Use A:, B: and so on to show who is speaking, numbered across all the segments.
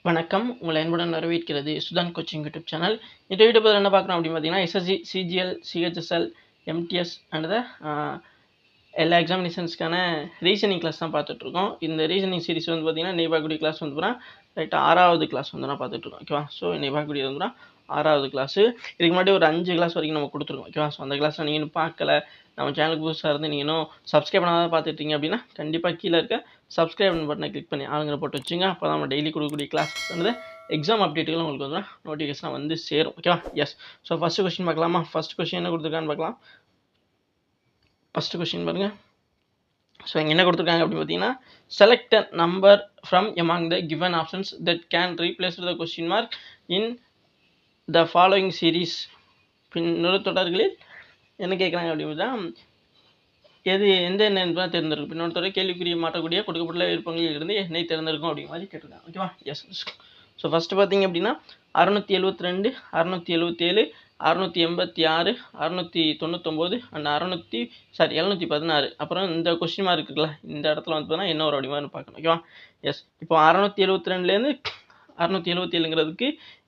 A: வணக்கம். உங்களை அன்புடன் வரவேற்கிறது சுதான் கோச்சிங் யூடியூப் சேனல். இந்த வீடியோ பதில் என்ன பார்க்குறோம் அப்படின்னு பார்த்தீங்கன்னா, SSC, CGL, CHSL, MTS and எல்லா எக்ஸாமினேஷன்ஸ்க்கான ரீசனிங் கிளாஸ் தான் பார்த்துட்ருக்கோம். இந்த ரீசனிங் சீரிஸ் வந்து பார்த்தீங்கன்னா, இன்னைக்கு பார்க்கக்கூடிய கிளாஸ் வந்து ரைட்டாக 6வது கிளாஸ் வந்து நான் பார்த்துட்ருக்கோம். ஓகேவா? ஸோ இன்னைக்கு பார்க்கக்கூடியது வந்து 6வது கிளாஸு. இதுக்கு முன்னாடி ஒரு 5 கிளாஸ் வரைக்கும் நம்ம கொடுத்துருக்கோம். ஓகேவா? ஸோ அந்த கிளாஸில் நீங்கள் இன்னும் பார்க்கல, நம்ம சேனலுக்கு புதுசாக இருந்து நீங்கள் இன்னும் சப்ஸ்கிரைப் பண்ணாத பார்த்துட்டீங்க அப்படின்னா, கண்டிப்பாக கீழே இருக்க சப்ஸ்கிரைப் பட்டனை கிளிக் பண்ணி ஆளுங்கிற போட்டு வச்சுங்க. அப்போ தான் நம்ம டெய்லி கொடுக்கக்கூடிய கிளாஸஸ் வந்து எக்ஸாம் அப்டேட்டுகள் உங்களுக்கு வந்து நோட்டிஃபிகேஷன் வந்து சேரும். ஓகேவா? எஸ். ஸோ ஃபஸ்ட்டு கொஸ்டின் பார்க்கலாமா? ஃபஸ்ட் கொஸ்டின் என்ன கொடுத்துருக்கான்னு பார்க்கலாம். ஃபஸ்ட்டு கொஸ்டின் பாருங்கள். ஸோ இங்கே என்ன கொடுத்துருக்காங்க அப்படின்னு பார்த்தீங்கன்னா, select a number from among the given options that can replace the question mark in the following series. பின்னொரு தொடர்களில் என்ன கேட்குறாங்க அப்படின்னா, எது எந்த எண்ணெய் தான் தேர்ந்தெடுக்கும். பின்னொரு தொடர் கேள்விக்குரிய மாற்றக்கூடிய கொடுக்கப்பட்டுள்ள விருப்பங்களில் இருந்து எண்ணெய் தேர்ந்தெடுக்கும் அப்படிங்கிற மாதிரி கேட்டிருக்காங்க. ஓகேவா? எஸ். ஸோ ஃபஸ்ட்டு பார்த்தீங்க அப்படின்னா 672, 677, 686, 699 அண்ட் 716. அப்புறம் இந்த கொஸ்டின் மார்க் இருக்குல்ல, இந்த இடத்துல வந்து பார்த்தீங்கன்னா என்ன ஒரு அப்படிமாதிரி பார்க்கணும். ஓகேவா? எஸ். இப்போ 672லேருந்து 677ங்கிறதுக்கு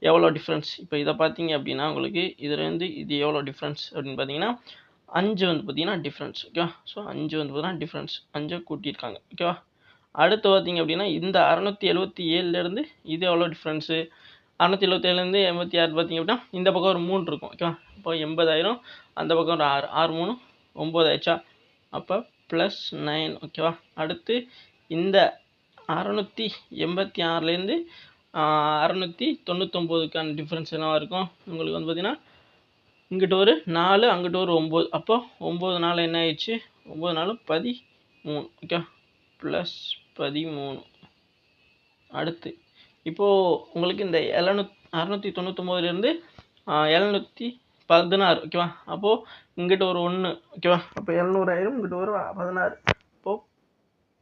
A: எவ்வளோ டிஃப்ரென்ஸ். இப்போ இதை பார்த்தீங்க அப்படின்னா உங்களுக்கு இதுலேருந்து இது எவ்வளோ டிஃப்ரென்ஸ் அப்படின்னு பார்த்தீங்கன்னா 5 வந்து பார்த்தீங்கன்னா டிஃப்ரென்ஸ். ஓகேவா? ஸோ 5 வந்து பார்த்தீங்கன்னா டிஃப்ரென்ஸ், 5 கூட்டியிருக்காங்க. ஓகேவா? அடுத்து பார்த்தீங்க அப்படின்னா இந்த 677லேருந்து இது எவ்வளோ டிஃப்ரென்ஸு. 677லேருந்து 86 பார்த்தீங்க அப்படின்னா இந்த பக்கம் ஒரு 3 இருக்கும். ஓகேவா? இப்போ 80,000, அந்த பக்கம் ஒரு 6, 6 3 9 ஆயிடுச்சா. அப்போ +9. ஓகேவா? அடுத்து இந்த 686லேருந்து 699க்கான டிஃப்ரென்ஸ் என்னவாக இருக்கும் உங்களுக்கு வந்து பார்த்தீங்கன்னா, இங்கிட்ட ஒரு 4, அங்கிட்ட ஒரு 9. அப்போ 9 4 என்ன ஆயிடுச்சு, 9 4 13. ஓகே, +13. அடுத்து இப்போது உங்களுக்கு இந்த 699லேருந்து 716. ஓகேவா? அப்போது இங்கிட்ட ஒரு 1. ஓகேவா? அப்போ 700 ஆயிரும், இங்கிட்ட ஒரு 16. அப்போது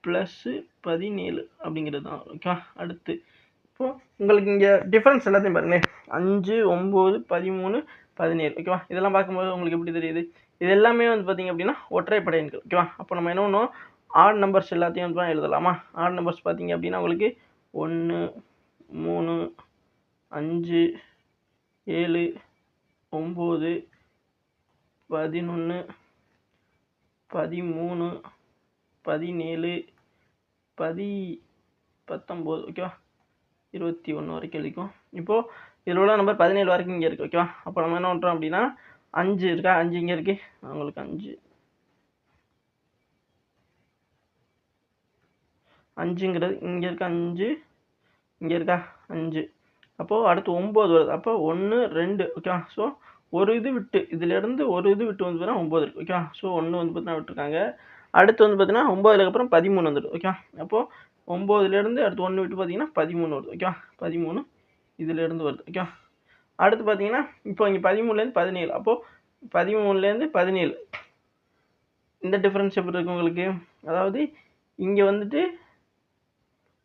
A: +17 அப்படிங்கிறது தான். ஓகேவா? அடுத்து இப்போது உங்களுக்கு இங்கே டிஃப்ரென்ஸ் எல்லாத்தையும் பாருங்களேன், 5, 9, 13, 17. ஓகேவா? இதெல்லாம் பார்க்கும்போது உங்களுக்கு எப்படி தெரியுது, இது எல்லாமே வந்து பார்த்தீங்க அப்படின்னா ஒற்றைப்படை எண்கள். ஓகேவா? அப்போ நம்ம என்ன பண்ணுவோம், ஆட் நம்பர்ஸ் எல்லாத்தையும் வந்து எழுதலாமா. ஆட் நம்பர்ஸ் பார்த்தீங்க அப்படின்னா உங்களுக்கு 1, 3, 5, 7, 9, 11, 13, 17, 19. ஓகேவா? 21 வரைக்கும் எழுதிக்கும். இப்போது இதில் உள்ள நம்பர் 17 வரைக்கும் இங்கே இருக்குது. ஓகேவா? அப்போ நம்ம என்ன பண்ணுறோம் அப்படின்னா 5 இருக்கா, 5 இங்கே இருக்குது, உங்களுக்கு 5ங்கிறது இங்கே இருக்கா, 5 இங்கே இருக்கா, 5. அப்போது அடுத்து 9 வருது. அப்போ 1 2. ஓகேவா? ஸோ ஒரு இது விட்டு, இதிலேருந்து ஒரு இது விட்டு வந்து பார்த்தீங்கன்னா 9 இருக்குது. ஓகேவா? ஸோ 1 வந்து பார்த்தீங்கன்னா விட்டுருக்காங்க. அடுத்து வந்து பார்த்தீங்கன்னா 9க்கு அப்புறம் 13 வந்துடும். ஓகேவா? அப்போது 9லேருந்து அடுத்து 1 விட்டு பார்த்தீங்கன்னா 13 வருது. ஓகேவா? 13 இதிலேருந்து வருது. ஓகேவா? அடுத்து பார்த்தீங்கன்னா இப்போ இங்கே 13லேருந்து 17. அப்போது 13லேருந்து 17 இந்த டிஃப்ரென்ஸ் எப்படி இருக்குது உங்களுக்கு. அதாவது இங்கே வந்துட்டு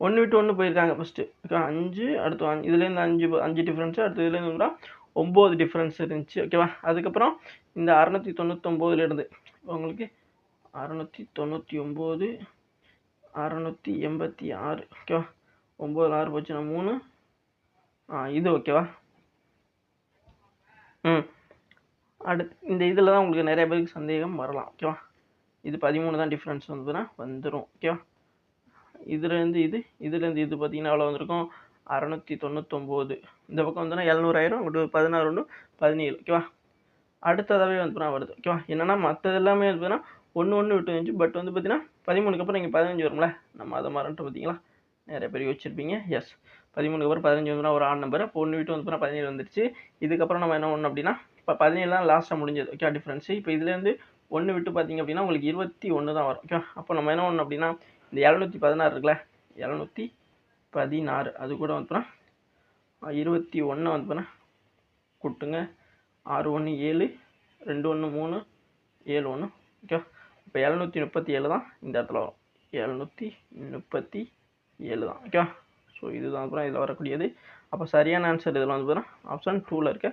A: 1 விட்டு 1 போயிருக்காங்க ஃபஸ்ட்டு. ஓகேவா? 5 அடுத்து 5, இதுலேருந்து 5 டிஃப்ரென்ஸு, அடுத்து இதுலேருந்து 9 டிஃப்ரென்ஸ் இருந்துச்சு. ஓகேவா? அதுக்கப்புறம் இந்த 699லேருந்து உங்களுக்கு 699, 686. ஓகேவா? 9 6 போச்சுன்னா 3. இது ஓகேவா? அடுத்து இந்த இதில் தான் உங்களுக்கு நிறைய பேருக்கு சந்தேகம் வரலாம். ஓகேவா? இது 13 தான் டிஃப்ரென்ஸ் வந்துடும். ஓகேவா? இதுலேருந்து இது பார்த்தீங்கன்னா எவ்வளோ வந்திருக்கும், 699. இந்த பக்கம் வந்தோன்னா 700 ஆயிரும், ஒரு 16 1 17. ஓகேவா? அடுத்ததாகவே வந்து வருது. ஓகேவா? என்னென்னா மற்றது எல்லாமே வந்து 1 1 விட்டு வந்துச்சு. பட் வந்து பார்த்தீங்கன்னா 13க்கு அப்புறம் இங்கே 15 வரும்ல, நம்ம அதை மறந்துட்டு பார்த்தீங்களா, நிறைய பேர் யோசிச்சிருப்பீங்க. எஸ், 13க்கு அப்புறம் 15 வந்துன்னா ஒரு ஆட் நம்பர். அப்போ 1 விட்டு வந்து 17 வந்துருச்சு. இதுக்கப்புறம் நம்ம என்ன பண்ணணும் அப்படின்னா, இப்போ 17 தான் லாஸ்ட்டாக முடிஞ்சது. Okay, difference. இப்போ இதுலேருந்து 1 விட்டு பார்த்தீங்க அப்படின்னா உங்களுக்கு 21 தான் வரும். ஓகே, அப்போ நம்ம என்ன பண்ணணும் அப்படின்னா இந்த 716 இருக்குல்ல, 716 அது கூட வந்து 21 வந்து கூட்டுங்க. 6 1 7, 2 1 3, 7 1. ஓகே, இப்போ 737 தான் இந்த இடத்துல வரும். 737 தான். ஓகே, ஸோ இதுதான் அப்புறம் இதில் வரக்கூடியது. அப்போ சரியான ஆன்சர் இதில் வந்து ஆப்ஷன் 2ல் இருக்க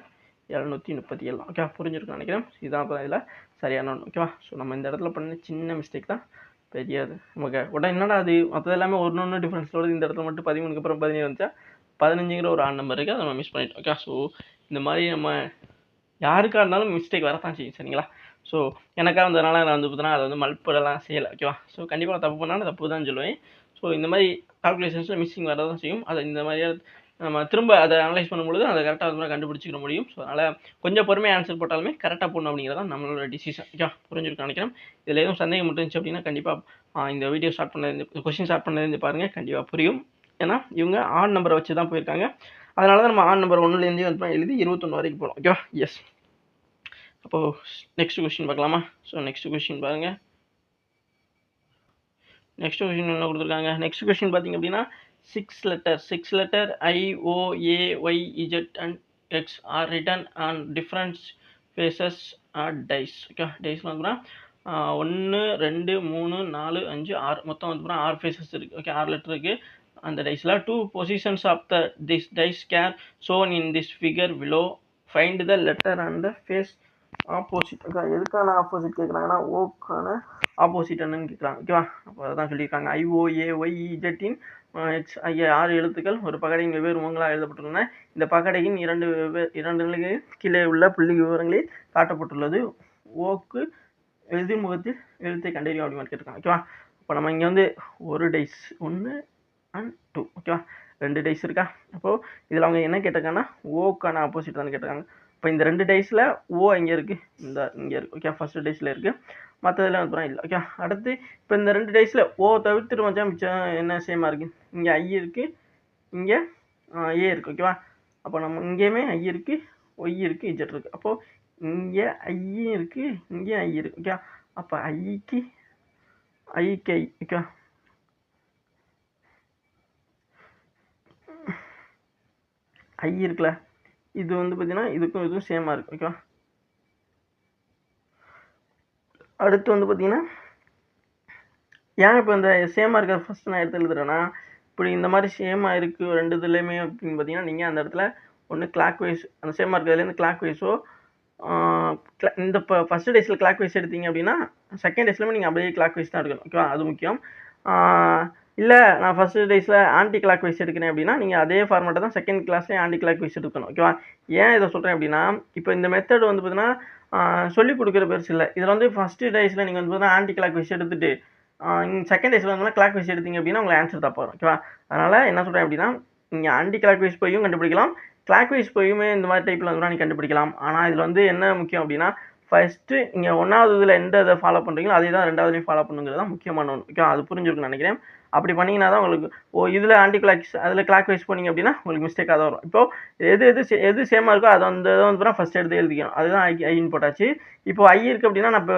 A: 737 தான். ஓகே, புரிஞ்சிருக்குன்னு நினைக்கிறேன். இதுதான் அப்புறம் இதில் சரியான ஒன்று. ஓகேவா? ஸோ நம்ம இந்த இடத்துல பண்ண சின்ன மிஸ்டேக் தான் பெரியாது. நமக்கு உடனே என்னடா அது மற்றது எல்லாமே ஒன்று டிஃப்ரென்ஸில் வருது, இந்த இடத்துல மட்டும் 13க்கு அப்புறம் 17 வந்துச்சா. 15ங்கிற ஒரு ஆட் நம்பர் இருக்குது, அதை நம்ம மிஸ் பண்ணிட்டோம். ஓகே, ஸோ இந்த மாதிரி நம்ம யாருக்காக இருந்தாலும் மிஸ்டேக் வரத்தான் செய்யும். சரிங்களா? ஸோ எனக்காக வந்ததுனால நான் வந்து பார்த்தீங்கன்னா அதை வந்து மல்படலாம் செய்யலை. ஓகேவா? ஸோ கண்டிப்பாக தப்பு பண்ணாலும் தப்பு தான் சொல்லுவேன். ஸோ இந்த மாதிரி கால்குலேஷன்ஸில் மிஸ்ஸிங் வரதான் செய்யும். அதை இந்த மாதிரியா நம்ம திரும்ப அதை அனலைஸ் பண்ணும்பொழுது அதை கரெக்டாக அது மாதிரி கண்டுபிடிச்சிக்க முடியும். ஸோ அதனால் கொஞ்சம் பொறுமையாக ஆன்சர் போட்டாலுமே கரெக்டாக போடணும் அப்படிங்கிறதான் நம்மளோட டிசிஷன். ஓகே, புரிஞ்சுருக்க நினைக்கிறேன். இதில் எதுவும் சந்தேகம் மட்டும் இருந்துச்சு அப்படின்னா கண்டிப்பாக இந்த வீடியோ ஸ்டார்ட் பண்ணது, கொஸ்டின் ஸ்டார்ட் பண்ணது பாருங்கள், கண்டிப்பாக புரியும். ஏன்னா இவங்க ஆட் நம்பரை வச்சு தான் போயிருக்காங்க. அதனால தான் நம்ம ஆட் நம்பர் 1லேருந்தே வந்து எழுதி 21 வரைக்கும் போகலாம். ஓகேவா? எஸ். அப்போது நெக்ஸ்ட் கொஸ்டின் பார்க்கலாமா? ஸோ நெக்ஸ்ட் கொஸ்டின் பாருங்கள். நெக்ஸ்ட் கொஸ்டின் என்ன கொடுத்துருக்காங்க? நெக்ஸ்ட் கொஸ்டின் பார்த்தீங்க அப்படின்னா 6 letter IOAYZ and X are written on different faces or dice. Okay, dice வந்து 1 2 3 4 5 6 மொத்தம் வந்து 6 ஃபேஸஸ் இருக்குது. ஓகே, 6 லெட்டர் இருக்குது அந்த டைஸில். 2 positions of this dice are shown in this figure below. Find the letter and the face opposite. Okay, எதுக்கான opposite கேட்குறாங்கன்னா ஓக்கான opposite என்னன்னு கேட்குறாங்க. ஓகேவா? அப்போ அதான் சொல்லியிருக்காங்க. IOAYZின் எக்ஸ் ஆகிய 6 எழுத்துக்கள் ஒரு பகடையின் வெவ்வேறு முகங்களாக எழுதப்பட்டுள்ளன. இந்த பகடையின் இரண்டு நிலைகளில் கீழே உள்ள புள்ளி விவரங்களில் காட்டப்பட்டுள்ளது. ஓக்கு எதிர்முகத்தில் எழுத்தை கண்டறியும் அப்படின்னு கேட்டிருக்காங்க. ஓகேவா? இப்போ நம்ம இங்கே வந்து ஒரு டைஸ் 1 and 2. ஓகேவா? 2 டைஸ் இருக்கா? அப்போது இதில் அவங்க என்ன கேட்டிருக்காங்கன்னா ஓக்கான ஆப்போசிட் தான் கேட்டிருக்காங்க. இப்போ இந்த 2 டைஸில் ஓ இங்கே இருக்குது, இந்த இங்கே இருக்குது. ஓகே, ஃபஸ்ட்டு டைஸில் இருக்குது, மற்றதெல்லாம் அப்புறம் இல்லை. ஓகே, அடுத்து இப்போ இந்த 2 டைஸில் ஓ தவிர்த்துட்டு மச்சான் மிச்சம் என்ன சேமாக இருக்குது? இங்கே ஐ இருக்குது, இங்கே ஏ இருக்குது. ஓகேவா? அப்போ நம்ம இங்கேயுமே ஐ இருக்குது, ஒய் இருக்குது, இஜெட் இருக்குது. அப்போது இங்கே ஐயும் இருக்குது, இங்கேயும் ஐ இருக்குது. ஓகே, அப்போ ஐக்கு ஐ. ஓகே, ஐ இருக்குல்ல, இது வந்து பார்த்தீங்கன்னா இதுக்கும் இதுவும் சேமாக இருக்குது. ஓகேவா? அடுத்து வந்து பார்த்தீங்கன்னா ஏன் இப்போ இந்த சேமாக இருக்கிற ஃபஸ்ட்டு நான் எடுத்து எழுதுறேன்னா, இப்படி இந்த மாதிரி சேமாக இருக்குது 2 இதுலேயுமே அப்படின்னு பார்த்தீங்கன்னா நீங்கள் அந்த இடத்துல ஒன்று கிளாக் வைஸ், அந்த சேமாக இருக்கிறதுலேருந்து கிளாக் வைஸோ, இந்த இப்போ ஃபஸ்ட்டு டேஸில் கிளாக் வைஸ் எடுத்தீங்க அப்படின்னா செகண்ட் டேஸ்லையுமே நீங்கள் அப்படியே கிளாக் வைஸ் தான் எடுக்கணும். ஓகேவா? அது முக்கியம். இல்லை நான் ஃபஸ்ட்டு டேஸில் ஆன்டி கிளாக் வைஸ் எடுக்கிறேன் அப்படின்னா நீங்கள் அதே ஃபார்மேட்டை தான் செகண்ட் கிளாஸ்லேயே ஆன்டி கிளாக் வைஸ் எடுக்கணும். ஓகேவா? ஏன் இதை சொல்கிறேன் அப்படின்னா, இப்போ இந்த மெத்தட் வந்து பார்த்தீங்கன்னா சொல்லிக் கொடுக்குற பெருசு இல்லை. இதில் வந்து ஃபஸ்ட்டு டேஸில் நீங்கள் வந்து பார்த்தீங்கன்னா ஆன்டி கிளாக் வைஸ் எடுத்துகிட்டு செகண்ட் டேஸில் வந்து கிளாக் வைஸ் எடுத்தீங்க அப்படின்னா உங்களுக்கு ஆன்சர் தப்பாக வரும். ஓகேவா? அதனால் என்ன சொல்கிறேன் அப்படின்னா, நீங்கள் ஆன்டி கிளாக் வைஸ் போயும் கண்டுபிடிக்கலாம், கிளாக் வைஸ் போயுமே இந்த மாதிரி டைப்பில் வந்து நீங்கள் கண்டுபிடிக்கலாம். ஆனால் இதில் வந்து என்ன முக்கியம் அப்படின்னா, ஃபஸ்ட்டு இங்கே 1வது இதில் எந்த இதை ஃபாலோ பண்ணுறீங்களோ அதே தான் 2வதுலேயும் ஃபாலோ பண்ணுங்கிறது தான் முக்கியமான ஒன்று. ஓகே, அது புரிஞ்சுருக்குன்னு நினைக்கிறேன். அப்படி பண்ணிங்கன்னா தான் உங்களுக்கு இதில் ஆன்டி கிளாக்ஸ் அதில் கிளாக் வைஸ் போனீங்க அப்படின்னா உங்களுக்கு மிஸ்டேக்காக தான் வரும். இப்போது எது சேமாக இருக்கோ அது அந்த இதை வந்து ஃபஸ்ட் எடுத்து எழுதிக்கணும். அதுதான் ஐன்னு போட்டாச்சு. இப்போ ஐ இருக்குது அப்படின்னா நான் இப்போ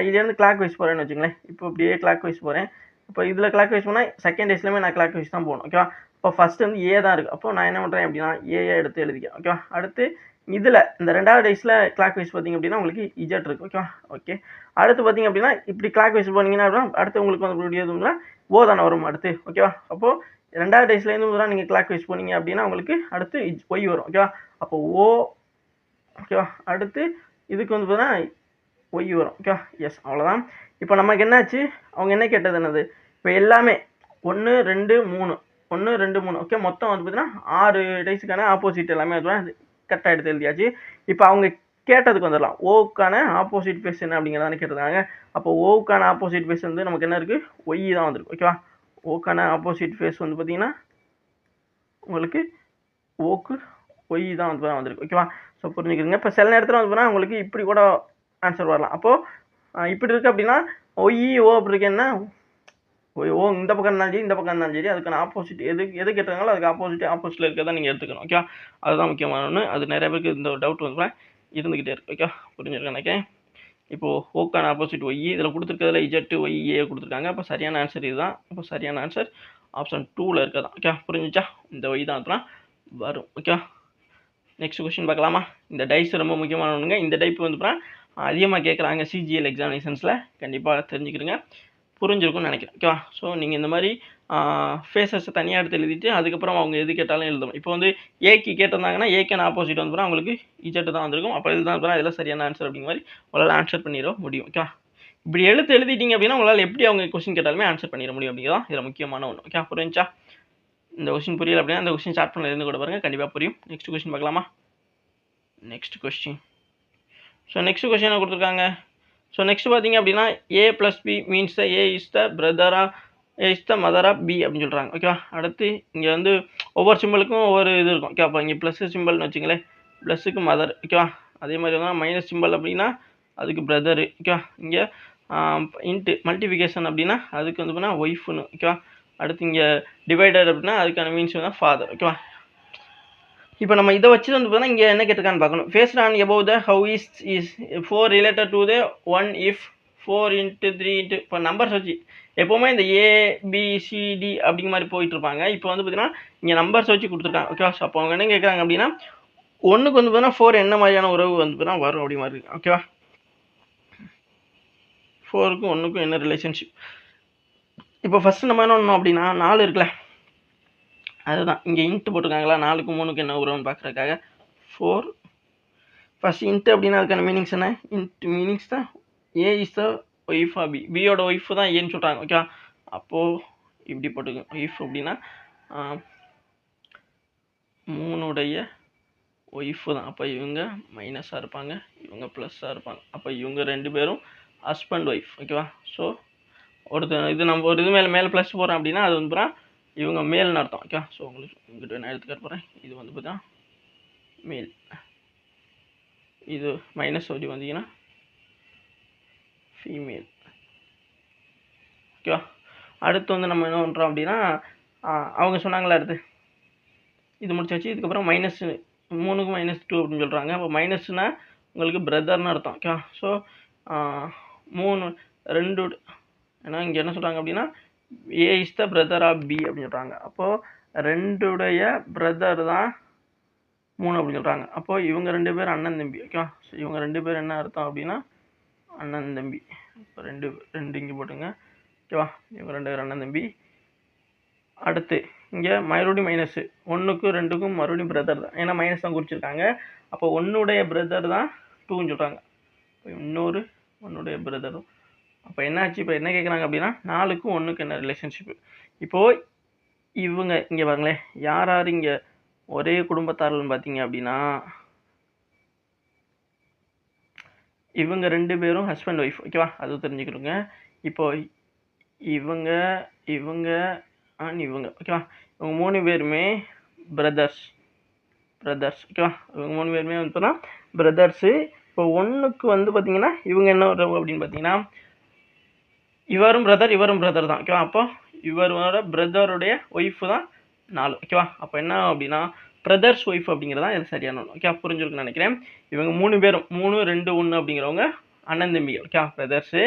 A: ஐலேருந்து கிளாக் வைஸ் போகிறேன்னு வச்சுங்களேன். இப்போ இப்படியே கிளாக் வைஸ் போகிறேன். இப்போ இதில் கிளாக் வைஸ் போனால் செகண்ட் டேஸ்லேயுமே நான் கிளாக் வைஸ் தான் போகணும். ஓகேவா? இப்போ ஃபஸ்ட்டு வந்து ஏ தான் இருக்குது. அப்போ நான் என்ன பண்ணுறேன் அப்படின்னா ஏஏ எடுத்து எழுதிக்கிறேன். ஓகேவா? அடுத்து இதில் இந்த 2வது டேஸில் கிளாக் வைஸ் பார்த்திங்க அப்படின்னா உங்களுக்கு இஜெட் இருக்குது. ஓகேவா? ஓகே, அடுத்து பார்த்திங்க அப்படின்னா இப்படி கிளாக் வைஸ் போனீங்கன்னா அடுத்து உங்களுக்கு வந்து முடியாதுங்களா ஓ தானே வரும் அடுத்து. ஓகேவா? அப்போது 2வது டேஸ்லேருந்து நீங்கள் கிளாக் வைஸ் போனீங்க அப்படின்னா உங்களுக்கு அடுத்து ஒய் வரும். ஓகேவா? அப்போ ஓ. ஓகேவா? அடுத்து இதுக்கு வந்து பார்த்தீங்கன்னா ஒய் வரும். ஓகேவா? எஸ், அவ்வளோதான். இப்போ நமக்கு என்னாச்சு, அவங்க என்ன கேட்டது என்னது, இப்போ எல்லாமே 1 2 3 1 2 3 ஓகே, மொத்தம் வந்து பார்த்தீங்கன்னா 6 டைஸுக்கான ஆப்போசிட் எல்லாமே அது கரெக்டாக எடுத்து எழுதியாச்சு. இப்போ அவங்க கேட்டதுக்கு வந்துடலாம். ஓவுக்கான ஆப்போசிட் ஃபேஸ் என்ன அப்படிங்கிறதானே கேட்டிருக்காங்க. அப்போ ஓவுக்கான ஆப்போசிட் ஃபேஸ் வந்து நமக்கு என்ன இருக்குது, ஒய் தான் வந்துருக்கு. ஓகேவா? ஓக்கான ஆப்போசிட் ஃபேஸ் வந்து பார்த்தீங்கன்னா உங்களுக்கு ஓக்கு ஒய் தான் வந்து வந்திருக்கு. ஓகேவா? ஸோ புரிஞ்சுக்கிறீங்க. இப்போ சில நேரத்தில் வந்து பார்த்தீங்கன்னா உங்களுக்கு இப்படி கூட ஆன்சர் வரலாம். அப்போது இப்படி இருக்குது அப்படின்னா ஒய் ஓ அப்படி இருக்கேன்னா ஓ இந்த பக்கம் இருந்தாலும் சரி இந்த பக்கம் இருந்தாலும் சரி அதுக்கான ஆப்போசிட் எது கேட்டாங்களோ அதுக்கு ஆப்போசிட்டில் இருக்கிறதா நீங்கள் எடுத்துக்கணும். ஓகே, அதுதான் முக்கியமான ஒன்று. அது நிறைய பேருக்கு இந்த டவுட் வந்து இருந்துக்கிட்டே இருக்கு. ஓகே, புரிஞ்சிருக்கேன் நினைக்கிறேன். இப்போது ஓக்கான ஆப்போசிட் ஒய் இதில் கொடுத்துருக்கிறதுல இஜெட்டு ஒய் ஏ கொடுத்துருக்காங்க. அப்போ சரியான ஆன்சர் இதுதான். அப்போ சரியான ஆன்சர் ஆப்ஷன் 2ல் இருக்கிறதான். ஓகே, புரிஞ்சிச்சா? இந்த ஒய் தான் வரும். ஓகே, நெக்ஸ்ட் கொஸ்டின் பார்க்கலாமா? இந்த டைஸ் ரொம்ப முக்கியமான ஒன்றுங்க. இந்த டைப் வந்து அதிகமாக கேட்குறாங்க சிஜிஎல் எக்ஸாமினேஷன்ஸில். கண்டிப்பாக தெரிஞ்சுக்கிறேங்க, புரிஞ்சிருக்கும்னு நினைக்கிறேன். ஓகேவா? ஸோ நீங்கள் இந்த மாதிரி ஃபேஸஸை தனியாக எடுத்து எழுதிட்டு அதுக்கப்புறம் அவங்க எது கேட்டாலும் எழுதணும். இப்போ வந்து ஏக்கு கேட்டிருந்தாங்கன்னா ஏக்கான ஆப்போசிட் வந்து அவங்களுக்கு இஜெட்டு தான் வந்திருக்கும். அப்போ இதுதான் இதெல்லாம் சரியான ஆன்சர் அப்படிங்கிற மாதிரி உங்களால் ஆன்சர் பண்ணிட முடியும். ஓகே, இப்படி எழுதிட்டீங்க அப்படின்னா உங்களால் எப்படி அவங்க கொஸ்டின் கேட்டாலுமே ஆன்சர் பண்ணிட முடியும் அப்படிங்கிறதான் இதில் முக்கியமான ஒன்று. ஓகே, புரிஞ்சா? இந்த கொஸ்டின் புரியல அப்படின்னா அந்த கொஸ்டின் ஸ்டார்ட் பண்ணலேருந்து கூட பாருங்கள், கண்டிப்பாக புரியும். நெக்ஸ்ட் கொஸ்டின் பார்க்கலாமா? Next question. So next question என்ன கொடுத்துருக்காங்க? ஸோ நெக்ஸ்ட் பார்த்தீங்க அப்படின்னா A + B means A is the பிரதரா A is the mother of B அப்படின்னு சொல்கிறாங்க. ஓகேவா? அடுத்து இங்கே வந்து ஒவ்வொரு சிம்பிளுக்கும் ஒவ்வொரு இது இருக்கும். ஓகே, அப்போ இங்கே ப்ளஸ் சிம்பிள்னு வச்சுங்களேன், ப்ளஸுக்கு மதர். ஓகேவா? அதே மாதிரி வந்து மைனஸ் சிம்பிள் அப்படின்னா அதுக்கு பிரதரு. ஓகேவா? இங்கே இன்ட்டு மல்டிஃபிகேஷன் அப்படின்னா அதுக்கு வந்து பார்த்தீங்கன்னா ஒய்ஃப்னு. ஓகேவா? அடுத்து இங்கே டிவைடட் அப்படின்னா அதுக்கான மீன்ஸ் வந்து ஃபாதர். ஓகேவா? இப்போ நம்ம இதை வச்சு வந்து பார்த்தீங்கன்னா இங்கே என்ன கேட்டிருக்கான்னு பார்க்கணும். Faced on above the how is 4 related to the 1 if 4 × 3 × இப்போ நம்பர்ஸ் வச்சு எப்போவுமே இந்த ABCD அப்படிங்கிற மாதிரி போயிட்டு இருப்பாங்க. இப்போ வந்து பார்த்தீங்கன்னா இங்கே நம்பர்ஸ் வச்சு கொடுத்துருக்காங்க. ஓகேவா? ஸோ அப்போ அவங்க என்ன கேட்குறாங்க அப்படின்னா ஒன்றுக்கு வந்து பார்த்தீங்கன்னா 4 என்ன மாதிரியான உறவு வந்து பார்த்தீங்கன்னா வரும் அப்படி மாதிரி இருக்கு. ஓகேவா? 4க்கும் 1க்கும் என்ன ரிலேஷன்ஷிப்? இப்போ ஃபஸ்ட்டு நம்ம என்ன பண்ணணும் அப்படின்னா 4 இருக்குல்ல, அதுதான் இங்கே இன்ட்டு போட்டிருக்காங்களா, 4க்கும் 3க்கும் என்ன உறவுன்னு பார்க்குறதுக்காக 4 ஃபஸ்ட் இன்ட்டு அப்படின்னா அதுக்கான மீனிங்ஸ் என்ன? இன்ட்டு மீனிங்ஸ் தான் A is the wife of B, பியோட ஒய்ஃபு தான் ஏன்னு சொல்கிறாங்க. ஓகேவா? அப்போது இப்படி போட்டுக்கோங்க. ஒய்ஃப் அப்படின்னா 3உடைய ஒய்ஃபு தான். அப்போ இவங்க மைனஸாக இருப்பாங்க, இவங்க ப்ளஸ்ஸாக இருப்பாங்க. அப்போ இவங்க 2 பேரும் ஹஸ்பண்ட் ஒய்ஃப். ஓகேவா? ஸோ ஒருத்தர் இது நம்ம ஒரு இது மேலே ப்ளஸ் போகிறோம் அப்படின்னா அது வந்து பார்த்தா இவங்க மேல்னு அர்த்தம். ஓகேவா? ஸோ உங்களுக்கு இங்கிட்ட நான் எடுத்துக்காட்டு போகிறேன். இது வந்து பார்த்தா மேல், இது மைனஸ் அப்படி வந்தீங்கன்னா ஃபீமேல். ஓகேவா? அடுத்து வந்து நம்ம என்ன பண்ணுறோம் அப்படின்னா அவங்க சொன்னாங்களா அடுத்து இது முடிச்சாச்சு. இதுக்கப்புறம் -3க்கு -2 அப்படின்னு சொல்கிறாங்க. அப்போ மைனஸ்னால் உங்களுக்கு பிரதர்னு அர்த்தம். ஓகேவா? ஸோ 3 2 ஏன்னா இங்கே என்ன சொல்கிறாங்க அப்படின்னா A is the brother of B அப்படின்னு சொல்கிறாங்க. அப்போது 2உடைய பிரதர் தான் 3 அப்படின்னு சொல்கிறாங்க. அப்போது இவங்க 2 பேர் அண்ணன் தம்பி. ஓகேவா? ஸோ இவங்க 2 பேர் என்ன அர்த்தம் அப்படின்னா அண்ணன் தம்பி. இப்போ 2 இங்கே போட்டுங்க. ஓகேவா? இவங்க 2 பேர் அண்ணன் தம்பி. அடுத்து இங்கே மறுபடியும் மைனஸு 1க்கும் 2க்கும் மறுபடியும் பிரதர் தான், ஏன்னா மைனஸ் தான் குறிச்சிருக்காங்க. அப்போ 1உடைய பிரதர் தான் 2ன்னு சொல்கிறாங்க. இப்போ இன்னொரு 1உடைய பிரதரும். அப்போ என்னாச்சு? இப்போ என்ன கேட்குறாங்க அப்படின்னா 4க்கும் 1க்கும் என்ன ரிலேஷன்ஷிப்பு? இப்போது இவங்க இங்கே பாருங்களேன், யார் யார் இங்கே ஒரே குடும்பத்தார்கள்னு பார்த்தீங்க அப்படின்னா இவங்க 2 பேரும் ஹஸ்பண்ட் ஒய்ஃப். ஓகேவா? அது தெரிஞ்சுக்கிடுங்க. இப்போ இவங்க இவங்க அண்ட் இவங்க. ஓகேவா? இவங்க 3 பேருமே பிரதர்ஸ். ஓகேவா? இவங்க 3 பேருமே வந்து பார்த்தா பிரதர்ஸு. இப்போ 1க்கு வந்து பார்த்தீங்கன்னா இவங்க என்ன உறவு அப்படின்னு பார்த்தீங்கன்னா இவரும் பிரதர் தான். ஓகேவா? அப்போ இவரோட பிரதருடைய ஒய்ஃபு தான் 4. ஓகேவா? அப்போ என்ன அப்படின்னா பிரதர்ஸ் ஒய்ஃப் அப்படிங்கிறது தான் இது சரியான ஒன்று. ஓகே, புரிஞ்சுருக்குன்னு நினைக்கிறேன். இவங்க 3 பேரும் 3, 2, 1 அப்படிங்கிறவங்க அண்ணன் தம்பி. Okay, brothers.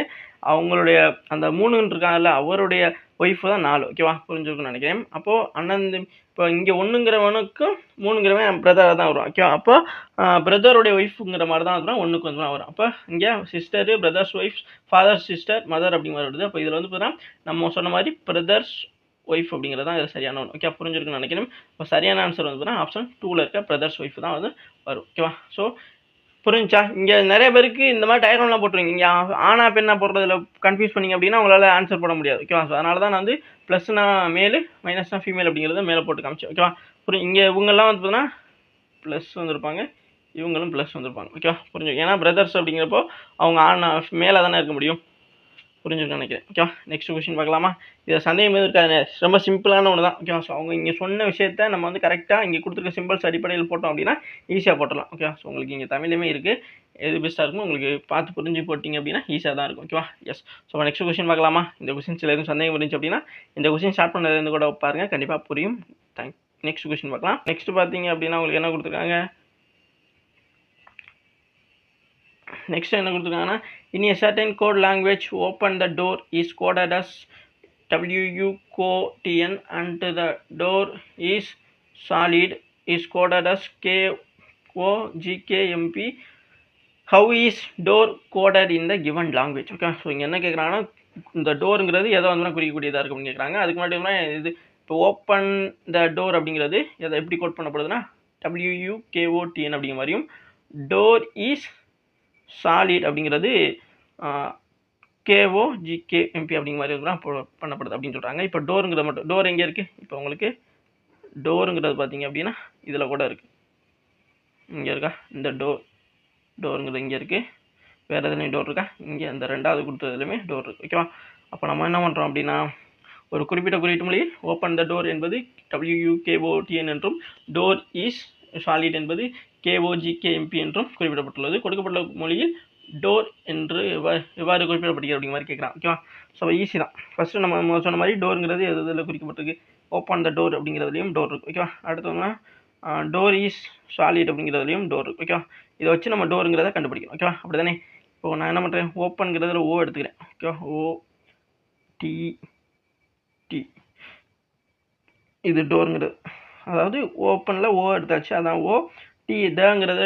A: அவங்களுடைய அந்த 3ன்னு இருக்காங்கல்ல, அவருடைய ஒய்ஃபு தான் 4. ஓகேவா? புரிஞ்சுருக்குன்னு நினைக்கிறேன். அப்போது அண்ணன் தம்பி இப்போ இங்கே 1ங்கிறவனுக்கும் 3ங்கிறவன் பிரதராக தான் வரும். ஓகே, அப்போ பிரதருடைய ஒய்ஃபுங்கிற மாதிரி தான் வரும், 1க்கு வந்து வரும். அப்போ இங்கே sister, brothers wife, father sister, mother அப்படிங்கிற வருது. அப்போ இதில் வந்து பார்த்தீங்கன்னா நம்ம சொன்ன மாதிரி பிரதர்ஸ் ஒய்ஃப் அப்படிங்கிறது தான் இது சரியான ஒன்று. ஓகே, புரிஞ்சிருக்குன்னு நினைக்கிறேன். இப்போ சரியான ஆன்சர் வந்து பார்த்தீங்கன்னா ஆப்ஷன் 2ல் இருக்க பிரதர்ஸ் ஒய்ஃப் தான் வந்து வரும். ஓகேவா? ஸோ புரிஞ்சா? இங்கே நிறைய பேருக்கு இந்த மாதிரி டயக்ராம்லாம் போட்டுருவீங்க. இங்கே ஆனா பெண்ணா போடுறதுல கன்ஃபியூஸ் பண்ணிங்க அப்படின்னா உங்களால் ஆன்சர் போட முடியாது. ஓகேவா? ஸோ அதனால தான் நான் வந்து ப்ளஸ்னா மேலு, மைனஸ்னா ஃபீமேல் அப்படிங்கிறத மேலே போட்டு காமிச்சேன். ஓகேவா? இங்கே இவங்கெல்லாம் வந்து பார்த்தீங்கன்னா ப்ளஸ் வந்திருப்பாங்க, இவங்களும் ப்ளஸ் வந்திருப்பாங்க. ஓகேவா? புரிஞ்சு? ஏன்னா பிரதர்ஸ் அப்படிங்கிறப்போ அவங்க ஆனா மேலே தானே இருக்க முடியும். புரிஞ்சுருக்கேன் நினைக்கிறேன். ஓகேவா? நெக்ஸ்ட் கொஸ்டின் பார்க்கலாமா? இதை சந்தேகம் எதுவும் இருக்காது, ரொம்ப சிம்பிளான ஒன்று தான். ஓகேவா? ஸோ அவங்க இங்கே சொன்ன விஷயத்த நம்ம வந்து கரெக்டாக இங்கே கொடுத்துருக்க சிம்பிள்ஸ் அடிப்படையில் போட்டோம் அப்படின்னா ஈஸியாக போட்டலாம். ஓகேவா? ஸோ உங்களுக்கு இங்கே தமிழ்லையுமே இருக்குது, எது பெஸ்ட்டாக இருக்கும் உங்களுக்கு பார்த்து புரிஞ்சு போட்டிங்க அப்படின்னா ஈஸியாக தான் இருக்கும். ஓகேவா? எஸ். ஸோ நெக்ஸ்ட் கொஸ்டின் பார்க்கலாமா? இந்த கொஸ்டின்ஸில் எதுவும் சந்தேகம் இருந்துச்சு அப்படின்னா இந்த கொஸ்டின் ஸ்டார்ட் பண்ணதுலேருந்து கூட பாருங்கள், கண்டிப்பாக புரியும். நெக்ஸ்ட் கொஸ்டின் பார்க்கலாம். நெக்ஸ்ட் பார்த்தீங்க அப்படின்னா உங்களுக்கு என்ன கொடுத்துருக்காங்க, நெக்ஸ்ட் என்ன கொடுத்துருக்காங்கன்னா in a certain code language open the door is coded as WUCOTN and the door is solid is coded as KOGKMP. how is door coded in the given language? Okay, so இங்கே என்ன கேட்குறாங்கன்னா இந்த டோருங்கிறது எதை வந்து குறிக்கக்கூடியதாக இருக்குது அப்படின்னு கேட்குறாங்க. அதுக்கு முன்னாடி இது இப்போ ஓப்பன் த டோர் அப்படிங்கிறது எதை எப்படி கோட் பண்ணப்படுதுன்னா WUKOTN அப்படிங்கிற மாதிரியும், டோர் இஸ் சாலிட் அப்படிங்கிறது KOGKMP அப்படிங்கிற மாதிரி தான் பண்ணப்படுது அப்படின்னு சொல்கிறாங்க. இப்போ டோருங்கிற மட்டும் டோர் எங்கே இருக்குது, இப்போ உங்களுக்கு டோருங்கிறது பார்த்தீங்க அப்படின்னா இதில் கூட இருக்குது. இங்கே இருக்கா இந்த டோருங்கிறது இங்கே இருக்குது. வேறு எதுலேயும் டோர் இருக்கா? இங்கே அந்த ரெண்டாவது கொடுத்ததுலையுமே டோர் இருக்குது. ஓகேவா? அப்போ நம்ம என்ன பண்ணுறோம் அப்படின்னா, ஒரு குறிப்பிட்ட குறியீட்டு மொழியில் ஓப்பன் த டோர் என்பது WUKOTN என்றும், டோர் இஸ் சாலிட் என்பது KOGKMP என்றும் குறிப்பிடப்பட்டுள்ளது. கொடுக்கப்பட்ட மொழியில் டோர் என்று எவ்வாறு குறிப்பிடப்படுகிறது அப்படிங்கிற மாதிரி கேட்குறான். ஓகேவா? ஸோ ஈஸி தான். ஃபஸ்ட்டு நம்ம சொன்ன மாதிரி டோருங்கிறது எது இதில் குறிக்கப்பட்டிருக்கு? ஓப்பன் த டோர் அப்படிங்கிறதுலையும் டோர் இருக்குது. ஓகேவா? அடுத்தவங்க டோர் இஸ் சாலிட் அப்படிங்கிறதுலையும் டோர் இருக்குது. ஓகேவா? இதை வச்சு நம்ம டோருங்கிறத கண்டுபிடிக்கணும். ஓகேவா? அப்படி தானே? இப்போ நான் என்ன பண்ணுறேன், ஓப்பன்கிறதுல ஓ எடுத்துக்கிறேன். ஓகேவா? OTT இது டோருங்கிறது, அதாவது ஓப்பனில் ஓ எடுத்தாச்சு, அதான் ஓ. டங்கிறத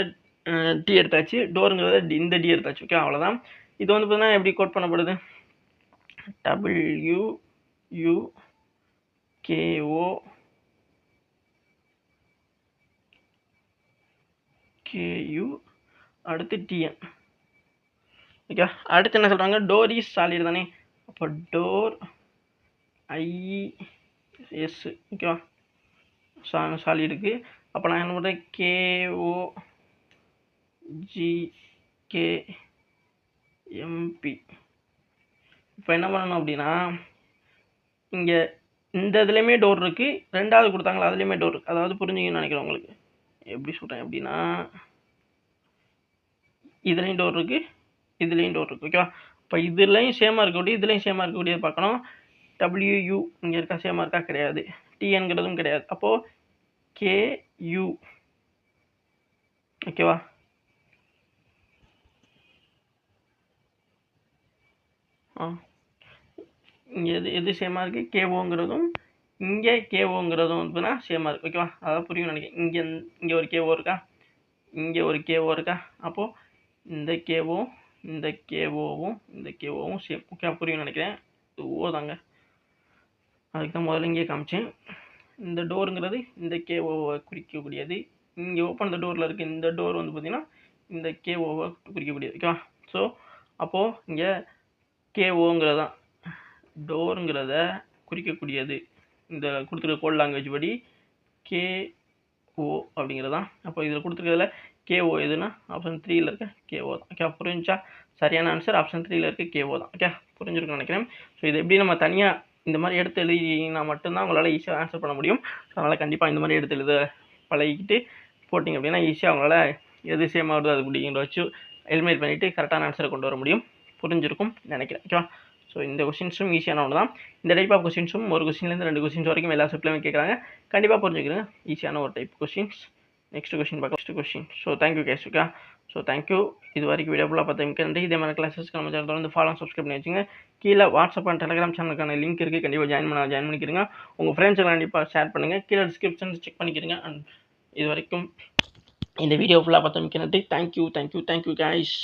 A: டி எடுத்தாச்சு, டோருங்கிறத இந்த டி எடுத்தாச்சு. ஓகே, அவ்வளோதான். இது வந்து பார்த்தீங்கன்னா எப்படி கோட் பண்ணப்படுது? WUKO அடுத்து TN. ஓகே, அடுத்து என்ன சொல்கிறாங்க? டோர் இஸ் சாலிட் தானே, அப்போ டோர் IS. ஓகேவா? சாலிடுக்கு அப்போ நான் என்ன பண்ணுறேன்? KOGKMP. இப்போ என்ன பண்ணணும் அப்படின்னா, இங்கே இந்த இதுலேயுமே டோர் இருக்குது, ரெண்டாவது கொடுத்தாங்களா அதுலேயுமே டோர் இருக்குது. அதாவது புரிஞ்சுங்கன்னு நினைக்கிறேன் உங்களுக்கு. எப்படி சொல்கிறேன் அப்படின்னா, இதுலேயும் டோர் இருக்குது, இதுலேயும் டோர் இருக்குது. ஓகேவா? இப்போ இதுலேயும் சேமாக இருக்கக்கூடிய, இதுலேயும் சேமாக இருக்கக்கூடியது பார்க்கணும். WU இங்கே இருக்கா? சேமாக இருக்கா? கிடையாது. TNங்கிறதும் கிடையாது. அப்போது KU. ஓகேவா? இங்கே எது சேமாக இருக்குது? KOங்கிறதும் இங்கே KOங்கிறதும் வந்துன்னா சேமாக இருக்குது. ஓகேவா? அதாவது புரியும் நினைக்கிறேன். இங்கே ஒரு KO இருக்கா, இங்கே ஒரு KO இருக்கா? அப்போது இந்த KOவும் இந்த KOவும் சேம். ஓகே, புரியும் நினைக்கிறேன். ஓ தாங்க, அதுக்கு தான் முதல்ல இங்கே காமிச்சேன். இந்த டோருங்கிறது இந்த KOவை குறிக்கக்கூடியது. இங்கே ஓப்பன் த டோரில் இருக்குது இந்த டோர் வந்து பார்த்திங்கன்னா இந்த KOவை குறிக்கக்கூடியது. ஓகேவா? ஸோ அப்போது இங்கே KOங்கிறது தான் டோருங்கிறத குறிக்கக்கூடியது. இந்த கொடுத்துருக்க கோட் லாங்குவேஜ் படி KO அப்படிங்கிறது தான். அப்போ இதில் கொடுத்துருக்கிறதுல KO எதுனா ஆப்ஷன் 3ல் இருக்க KO தான். ஓகே, புரிஞ்சா? சரியான ஆன்சர் ஆப்ஷன் 3ல் இருக்க KO தான். ஓகே, புரிஞ்சிருக்குன்னு நினைக்கிறேன். ஸோ இது எப்படி நம்ம தனியாக இந்த மாதிரி எடுத்து எழுதினா மட்டும்தான் உங்களால் ஈஸியாக ஆன்சர் பண்ண முடியும். அதனால் கண்டிப்பாக இந்த மாதிரி எடுத்து எழுத பழகிக்கிட்டு போட்டிங்க அப்படின்னா ஈஸியாக அவங்களால எது சேமாக வருது அது அப்படிங்கிற வச்சு எலிமினேட் பண்ணிவிட்டு கரெக்டான ஆன்சரை கொண்டு வர முடியும். புரிஞ்சிருக்கும் நினைக்கிறேன். ஓகேவா? ஸோ இந்த கொஸ்டின்ஸும் ஈஸியான ஒன்று தான். இந்த டைப் ஆஃப் கொஸ்டின்ஸும் ஒரு கொஸ்டின்லேருந்து 2 கொஸ்டின்ஸ் வரைக்கும் எல்லா சப்ளையுமே கேட்குறாங்க. கண்டிப்பாக புரிஞ்சுக்கிறேன். ஈஸியான ஒரு டைப் கொஸ்டின்ஸ். நெக்ஸ்ட் கொஸ்டின் பார்க்கலாம். Next question. So thank you case. Okay, so thank you. இது வரைக்கும் வீடியோ ஃபுல்லாக பார்த்தீங்க நன்றி. இதே மாதிரி கிளாஸஸ்க்கு நம்ம சேனல் தொடர்ந்து ஃபாலோ சப்ஸ்கிரைப் பண்ணி வச்சுங்க. கீழே வாட்ஸ்அப் அண்ட் டெலிகிராம் சேனலுக்கான லிங்க் இருக்குது. கண்டிப்பாக ஜாயின் பண்ணிக்கிறீங்க. உங்கள் ஃப்ரெண்ட்ஸுக்கு கண்டிப்பாக ஷேர் பண்ணுங்கள். கீழே டிஸ்கிரிப்ஷன் செக் பண்ணிக்கிறீங்க. அண்ட் இது வரைக்கும் இந்த வீடியோ ஃபுல்லாக பார்த்தீங்க நன்றி. Thank you guys.